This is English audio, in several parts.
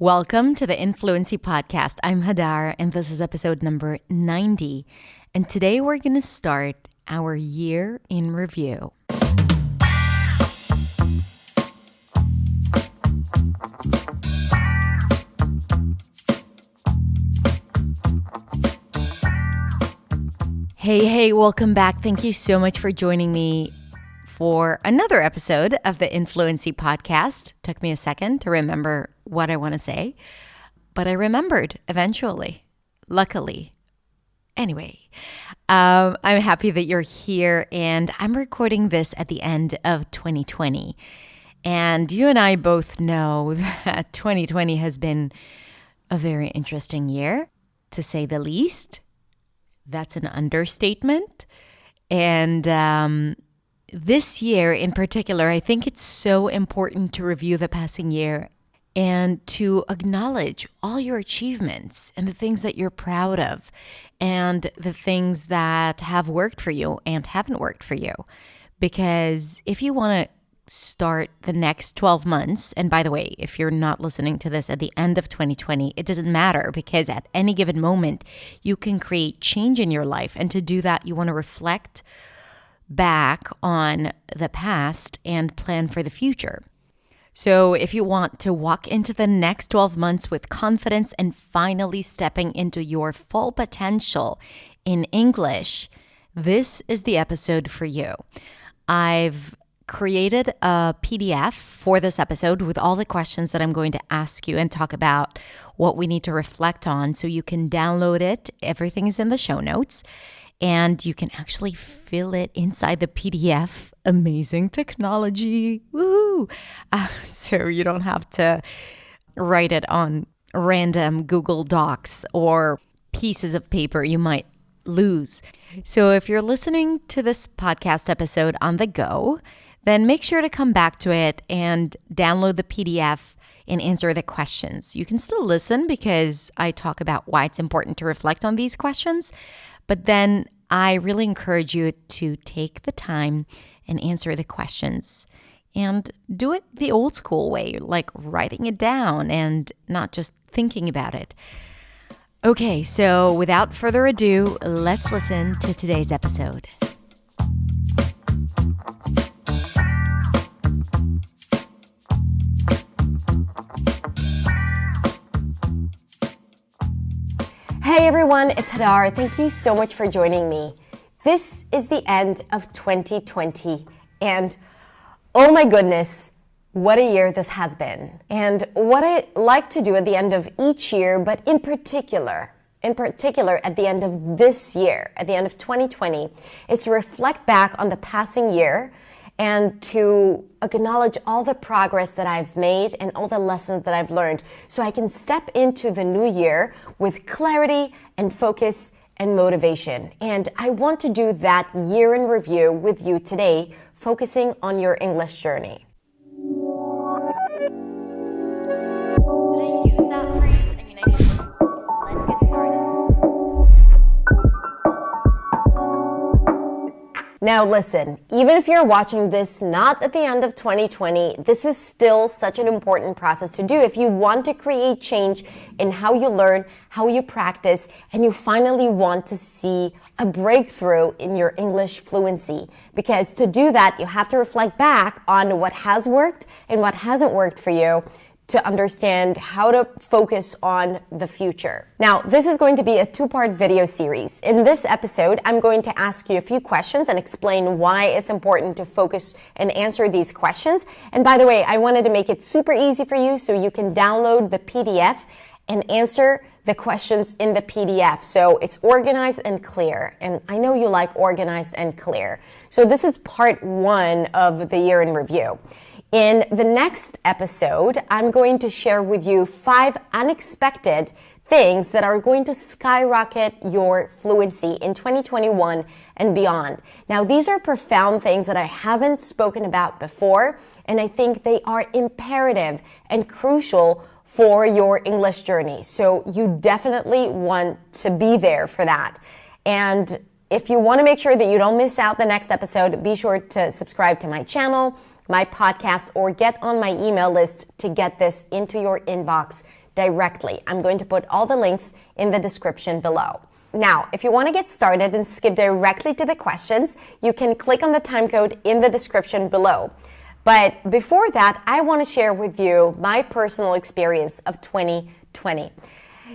Welcome to the Fluency podcast. I'm Hadar, and this is episode number 90. And today we're going to start our year in review. Hey, welcome back. Thank you so much for joining me for another episode of the Fluency podcast. Took me a second to remember what I want to say, but I remembered eventually, luckily. Anyway, I'm happy that you're here, and I'm recording this at the end of 2020. And you and I both know that 2020 has been a very interesting year, to say the least. That's an understatement. And this year in particular, I think it's so important to review the passing year and to acknowledge all your achievements and the things that you're proud of and the things that have worked for you and haven't worked for you. Because if you want to start the next 12 months, and by the way, if you're not listening to this at the end of 2020, it doesn't matter, because at any given moment, you can create change in your life. And to do that, you want to reflect back on the past and plan for the future. So if you want to walk into the next 12 months with confidence and finally stepping into your full potential in English, this is the episode for you. I've created a PDF for this episode with all the questions that I'm going to ask you and talk about what we need to reflect on, so you can download it. Everything is in the show notes. And you can actually fill it inside the PDF. Amazing technology. Woo! So you don't have to write it on random Google Docs or pieces of paper you might lose. So if you're listening to this podcast episode on the go, then make sure to come back to it and download the PDF and answer the questions. You can still listen because I talk about why it's important to reflect on these questions. But then I really encourage you to take the time and answer the questions and do it the old school way, like writing it down and not just thinking about it. Okay, so without further ado, let's listen to today's episode. Hey everyone, it's Hadar. Thank you so much for joining me. This is the end of 2020, and oh my goodness, what a year this has been. And what I like to do at the end of each year, but in particular at the end of this year, at the end of 2020, is to reflect back on the passing year and to acknowledge all the progress that I've made and all the lessons that I've learned, so I can step into the new year with clarity and focus and motivation. And I want to do that year in review with you today, focusing on your English journey. Now listen, even if you're watching this not at the end of 2020, this is still such an important process to do if you want to create change in how you learn, how you practice, and you finally want to see a breakthrough in your English fluency. Because to do that, you have to reflect back on what has worked and what hasn't worked for you, to understand how to focus on the future. Now, this is going to be a two-part video series. In this episode, I'm going to ask you a few questions and explain why it's important to focus and answer these questions. And by the way, I wanted to make it super easy for you so you can download the PDF and answer the questions in the PDF. So it's organized and clear. And I know you like organized and clear. So this is part one of the year in review. In the next episode, I'm going to share with you 5 unexpected things that are going to skyrocket your fluency in 2021 and beyond. Now, these are profound things that I haven't spoken about before, and I think they are imperative and crucial for your English journey. So you definitely want to be there for that. And if you want to make sure that you don't miss out the next episode, be sure to subscribe to my channel, my podcast, or get on my email list to get this into your inbox directly. I'm going to put all the links in the description below. Now, if you want to get started and skip directly to the questions, you can click on the time code in the description below. But before that, I want to share with you my personal experience of 2020.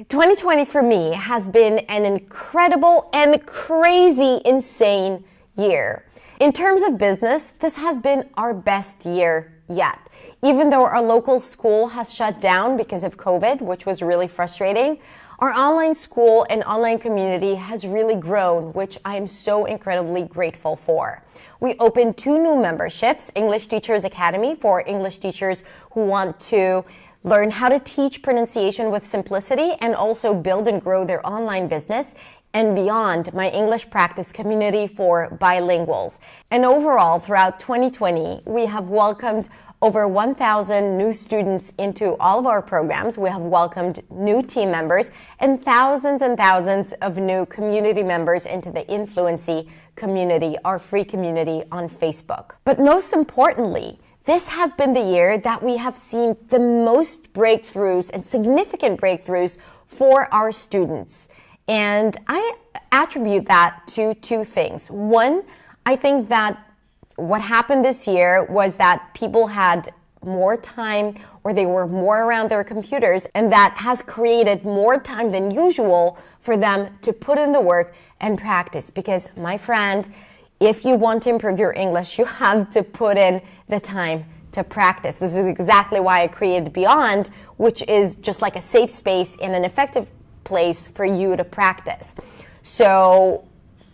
2020 for me has been an incredible and crazy, insane year. In terms of business, this has been our best year yet. Even though our local school has shut down because of COVID, which was really frustrating, our online school and online community has really grown, which I am so incredibly grateful for. We opened 2 new memberships, English Teachers Academy for English teachers who want to learn how to teach pronunciation with simplicity and also build and grow their online business, and Beyond, my English practice community for bilinguals. And overall, throughout 2020, we have welcomed over 1,000 new students into all of our programs. We have welcomed new team members and thousands of new community members into the Influency community, our free community on Facebook. But most importantly, this has been the year that we have seen the most breakthroughs and significant breakthroughs for our students. And I attribute that to 2 things. One, I think that what happened this year was that people had more time or they were more around their computers, and that has created more time than usual for them to put in the work and practice. Because my friend, if you want to improve your English, you have to put in the time to practice. This is exactly why I created Beyond, which is just like a safe space and an effective place for you to practice. So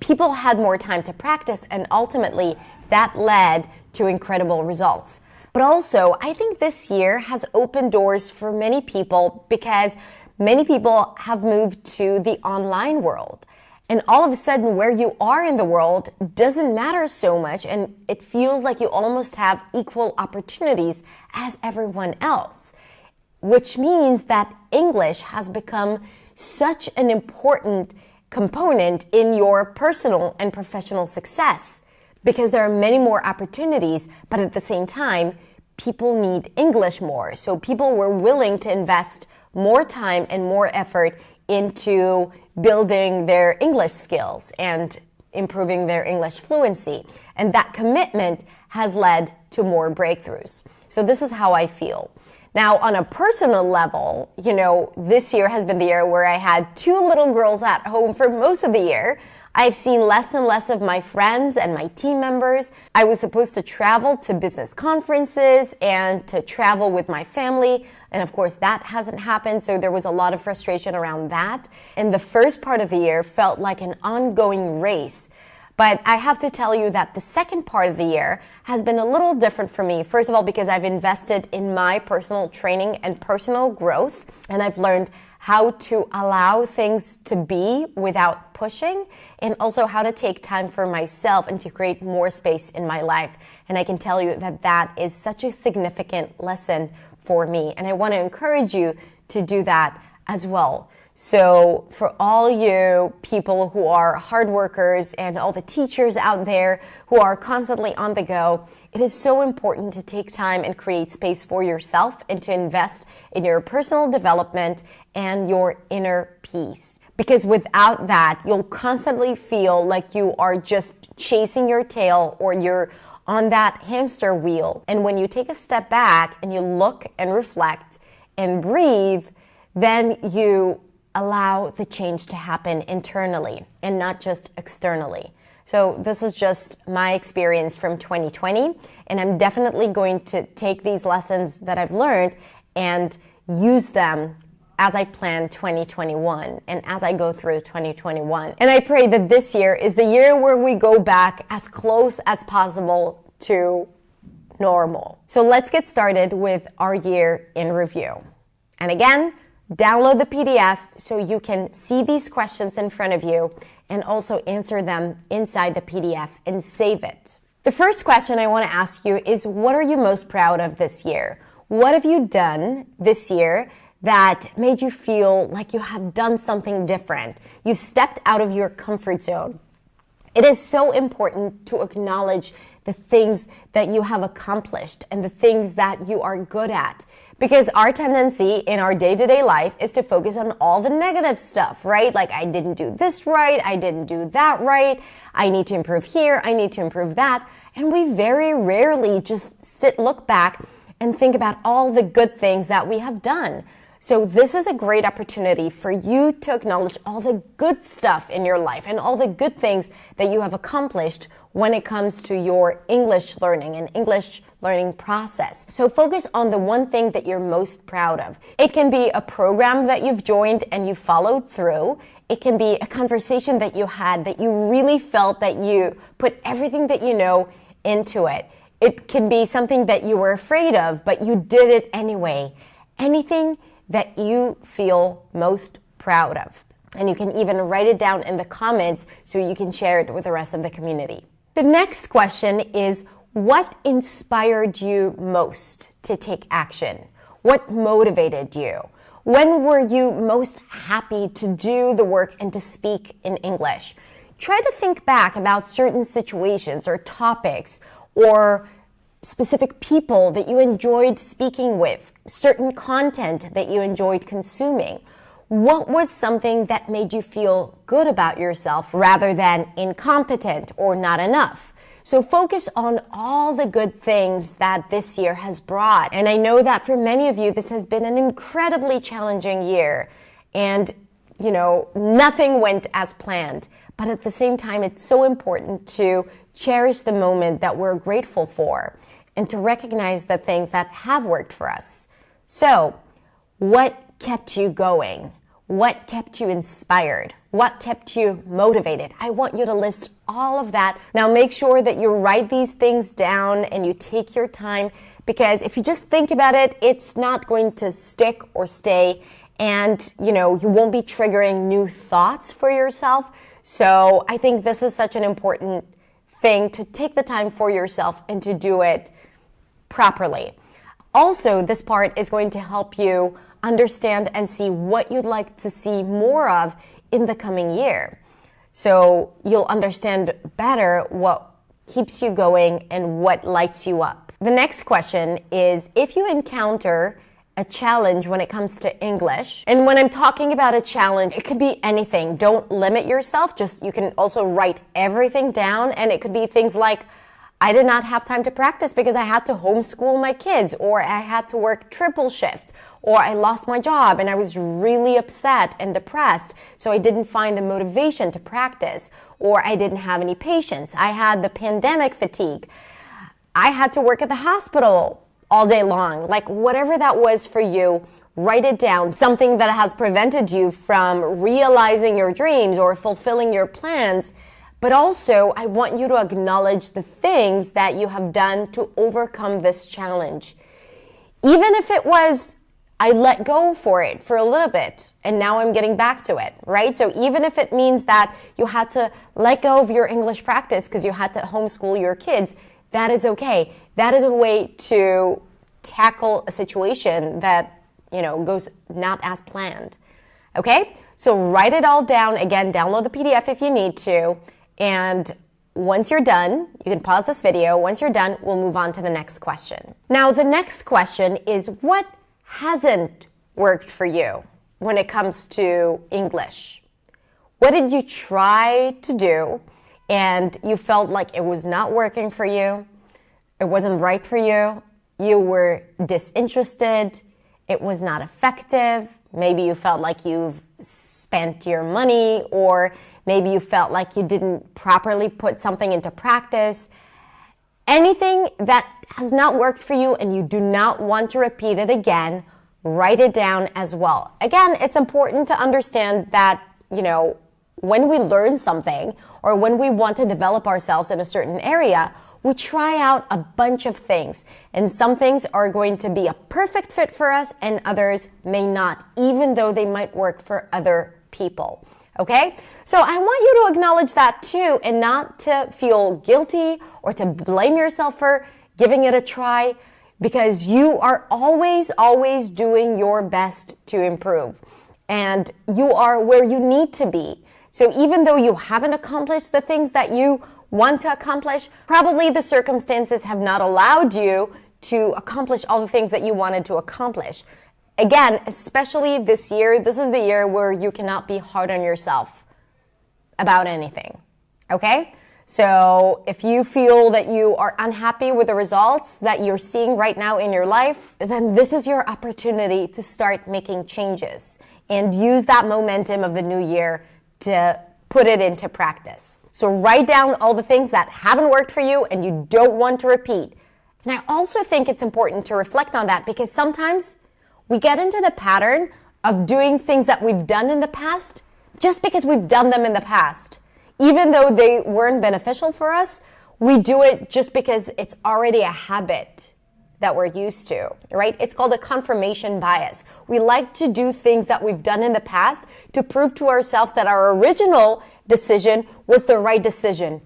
people had more time to practice, and ultimately that led to incredible results. But also, I think this year has opened doors for many people because many people have moved to the online world. And all of a sudden, where you are in the world doesn't matter so much, and it feels like you almost have equal opportunities as everyone else, which means that English has become such an important component in your personal and professional success because there are many more opportunities, but at the same time, people need English more. So people were willing to invest more time and more effort into building their English skills and improving their English fluency. And that commitment has led to more breakthroughs. So this is how I feel. Now, on a personal level, this year has been the year where I had 2 little girls at home for most of the year. I've seen less and less of my friends and my team members. I was supposed to travel to business conferences and to travel with my family. And of course, that hasn't happened. So there was a lot of frustration around that. And the first part of the year felt like an ongoing race. But I have to tell you that the second part of the year has been a little different for me. First of all, because I've invested in my personal training and personal growth, and I've learned how to allow things to be without pushing, and also how to take time for myself and to create more space in my life. And I can tell you that that is such a significant lesson for me. And I want to encourage you to do that as well. So for all you people who are hard workers and all the teachers out there who are constantly on the go, it is so important to take time and create space for yourself and to invest in your personal development and your inner peace. Because without that, you'll constantly feel like you are just chasing your tail or you're on that hamster wheel. And when you take a step back and you look and reflect and breathe, then you allow the change to happen internally and not just externally. So this is just my experience from 2020, and I'm definitely going to take these lessons that I've learned and use them as I plan 2021 and as I go through 2021. And I pray that this year is the year where we go back as close as possible to normal. So let's get started with our year in review. And again, download the PDF so you can see these questions in front of you and also answer them inside the PDF and save it. The first question I want to ask you is, what are you most proud of this year? What have you done this year that made you feel like you have done something different? You stepped out of your comfort zone. It is so important to acknowledge the things that you have accomplished and the things that you are good at, Because our tendency in our day-to-day life is to focus on all the negative stuff, right? Like, I didn't do this right, I didn't do that right, I need to improve here, I need to improve that. And we very rarely just look back and think about all the good things that we have done. So this is a great opportunity for you to acknowledge all the good stuff in your life and all the good things that you have accomplished when it comes to your English learning and English learning process. So focus on the one thing that you're most proud of. It can be a program that you've joined and you followed through. It can be a conversation that you had that you really felt that you put everything that you know into it. It can be something that you were afraid of, but you did it anyway. Anything that you feel most proud of. And you can even write it down in the comments so you can share it with the rest of the community. The next question is, what inspired you most to take action? What motivated you? When were you most happy to do the work and to speak in English? Try to think back about certain situations or topics or specific people that you enjoyed speaking with, certain content that you enjoyed consuming. What was something that made you feel good about yourself rather than incompetent or not enough? So focus on all the good things that this year has brought. And I know that for many of you, this has been an incredibly challenging year. And, nothing went as planned. But at the same time, it's so important to cherish the moment that we're grateful for and to recognize the things that have worked for us. So, what kept you going? What kept you inspired? What kept you motivated? I want you to list all of that. Now make sure that you write these things down and you take your time, because if you just think about it, it's not going to stick or stay, and you won't be triggering new thoughts for yourself. So I think this is such an important thing to take the time for yourself and to do it properly. Also, this part is going to help you understand and see what you'd like to see more of in the coming year. So you'll understand better what keeps you going and what lights you up. The next question is, if you encounter a challenge when it comes to English, and when I'm talking about a challenge, it could be anything. Don't limit yourself. You can also write everything down, and it could be things like, I did not have time to practice because I had to homeschool my kids, or I had to work triple shift, or I lost my job and I was really upset and depressed, so I didn't find the motivation to practice, or I didn't have any patience. I had the pandemic fatigue. I had to work at the hospital all day long. Like, whatever that was for you, write it down. Something that has prevented you from realizing your dreams or fulfilling your plans. But also, I want you to acknowledge the things that you have done to overcome this challenge. Even if it was, I let go for it for a little bit, and now I'm getting back to it, right? So even if it means that you had to let go of your English practice because you had to homeschool your kids, that is okay. That is a way to tackle a situation that, goes not as planned. Okay? So write it all down. Again, download the PDF if you need to. And once you're done, you can pause this video. Once you're done, we'll move on to the next question. Now, the next question is, what hasn't worked for you when it comes to English? What did you try to do and you felt like it was not working for you? It wasn't right for you? You were disinterested? It was not effective? Maybe you felt like you've spent your money, or maybe you felt like you didn't properly put something into practice. Anything that has not worked for you and you do not want to repeat it again, write it down as well. Again, it's important to understand that, when we learn something or when we want to develop ourselves in a certain area, we try out a bunch of things, and some things are going to be a perfect fit for us and others may not, even though they might work for other people. Okay? So I want you to acknowledge that too, and not to feel guilty or to blame yourself for giving it a try, because you are always doing your best to improve, and you are where you need to be. So even though you haven't accomplished the things that you want to accomplish, probably the circumstances have not allowed you to accomplish all the things that you wanted to accomplish. Again, especially this year, this is the year where you cannot be hard on yourself about anything, okay? So if you feel that you are unhappy with the results that you're seeing right now in your life, then this is your opportunity to start making changes and use that momentum of the new year to put it into practice. So write down all the things that haven't worked for you and you don't want to repeat. And I also think it's important to reflect on that, because sometimes we get into the pattern of doing things that we've done in the past just because we've done them in the past. Even though they weren't beneficial for us, we do it just because it's already a habit that we're used to, right? It's called a confirmation bias. We like to do things that we've done in the past to prove to ourselves that our original decision was the right decision.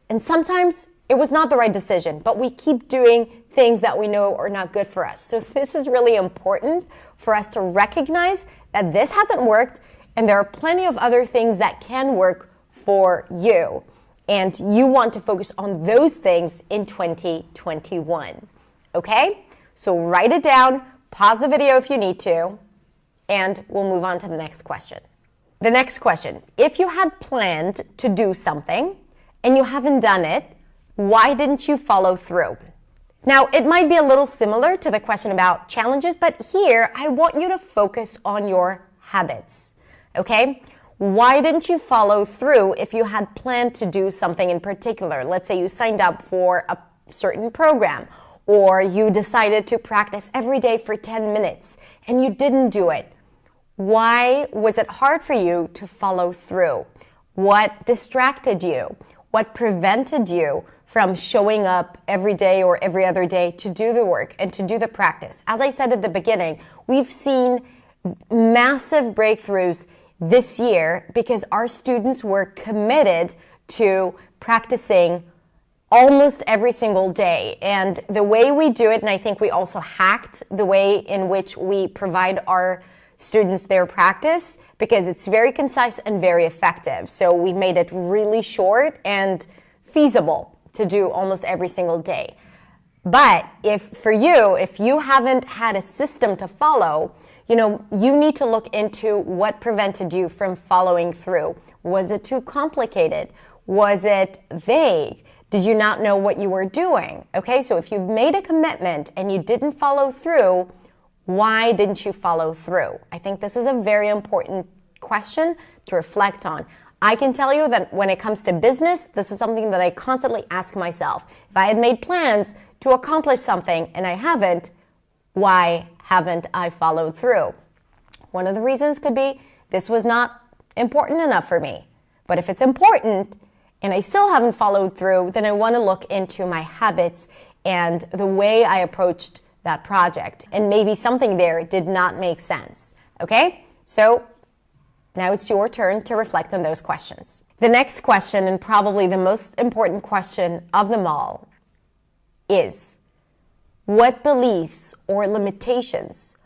And sometimes it was not the right decision, but we keep doing things that we know are not good for us. So this is really important for us to recognize that this hasn't worked, and there are plenty of other things that can work for you. And you want to focus on those things in 2021. Okay? So write it down, pause the video if you need to, and we'll move on to the next question. The next question: if you had planned to do something and you haven't done it, why didn't you follow through? Now, it might be a little similar to the question about challenges, but here I want you to focus on your habits, okay? Why didn't you follow through if you had planned to do something in particular? Let's say you signed up for a certain program, or you decided to practice every day for 10 minutes and you didn't do it. Why was it hard for you to follow through? What distracted you? What prevented you from showing up every day or every other day to do the work and to do the practice? As I said at the beginning, we've seen massive breakthroughs this year because our students were committed to practicing almost every single day. And the way we do it, and I think we also hacked the way in which we provide our students their practice, because it's very concise and very effective. So we made it really short and feasible to do almost every single day. But if you haven't had a system to follow, you need to look into what prevented you from following through. Was it too complicated? Was it vague? Did you not know what you were doing? Okay, so if you've made a commitment and you didn't follow through, why didn't you follow through? I think this is a very important question to reflect on. I can tell you that when it comes to business, this is something that I constantly ask myself. If I had made plans to accomplish something and I haven't, why haven't I followed through? One of the reasons could be this was not important enough for me. But if it's important and I still haven't followed through, then I want to look into my habits and the way I approached that project. And maybe something there did not make sense. Okay? So now it's your turn to reflect on those questions. The next question, and probably the most important question of them all, is what beliefs or limitations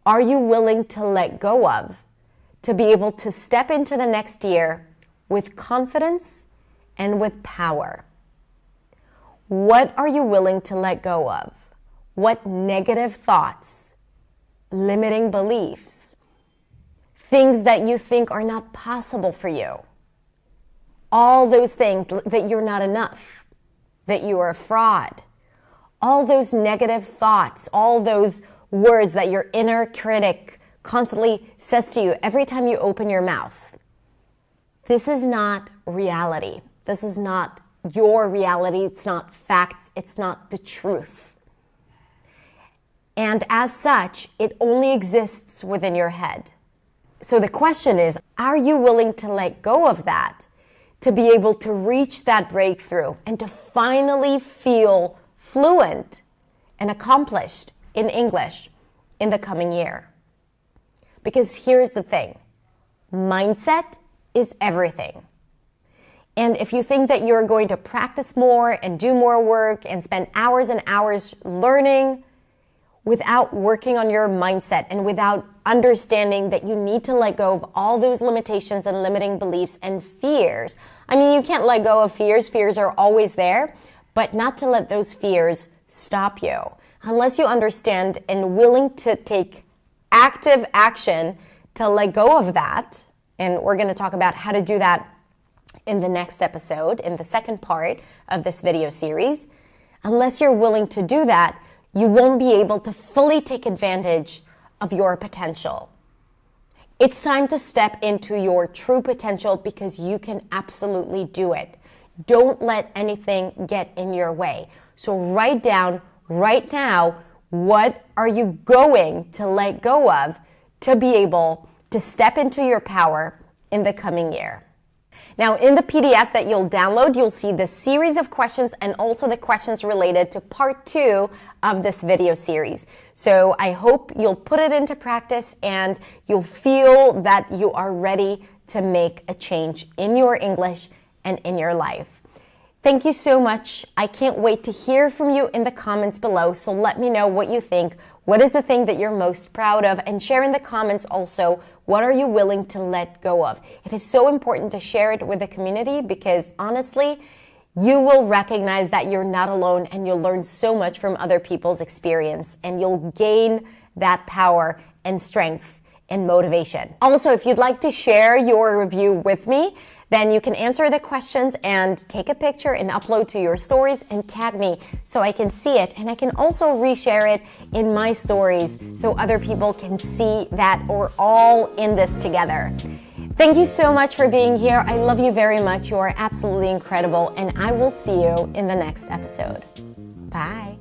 are you willing to let go of to be able to step into the next year with confidence and with power? What are you willing to let go of? What negative thoughts, limiting beliefs, things that you think are not possible for you, all those things that you're not enough, that you are a fraud, all those negative thoughts, all those words that your inner critic constantly says to you every time you open your mouth. This is not reality. This is not your reality. It's not facts. It's not the truth. And as such, it only exists within your head. So the question is, are you willing to let go of that to be able to reach that breakthrough and to finally feel fluent and accomplished in English in the coming year? Because here's the thing, mindset is everything. And if you think that you're going to practice more and do more work and spend hours and hours learning without working on your mindset and without understanding that you need to let go of all those limitations and limiting beliefs and fears. I mean, you can't let go of fears. Fears are always there, but not to let those fears stop you. Unless you understand and willing to take active action to let go of that, and we're going to talk about how to do that in the next episode, in the second part of this video series. Unless you're willing to do that, you won't be able to fully take advantage of your potential. It's time to step into your true potential because you can absolutely do it. Don't let anything get in your way. So write down right now, what are you going to let go of to be able to step into your power in the coming year? Now, in the PDF that you'll download, you'll see the series of questions and also the questions related to part 2 of this video series. So I hope you'll put it into practice and you'll feel that you are ready to make a change in your English and in your life. Thank you so much. I can't wait to hear from you in the comments below. So let me know what you think. What is the thing that you're most proud of? And share in the comments also, what are you willing to let go of? It is so important to share it with the community because honestly, you will recognize that you're not alone and you'll learn so much from other people's experience and you'll gain that power and strength and motivation. Also, if you'd like to share your review with me, then you can answer the questions and take a picture and upload to your stories and tag me so I can see it. And I can also reshare it in my stories so other people can see that we're all in this together. Thank you so much for being here. I love you very much. You are absolutely incredible. And I will see you in the next episode. Bye.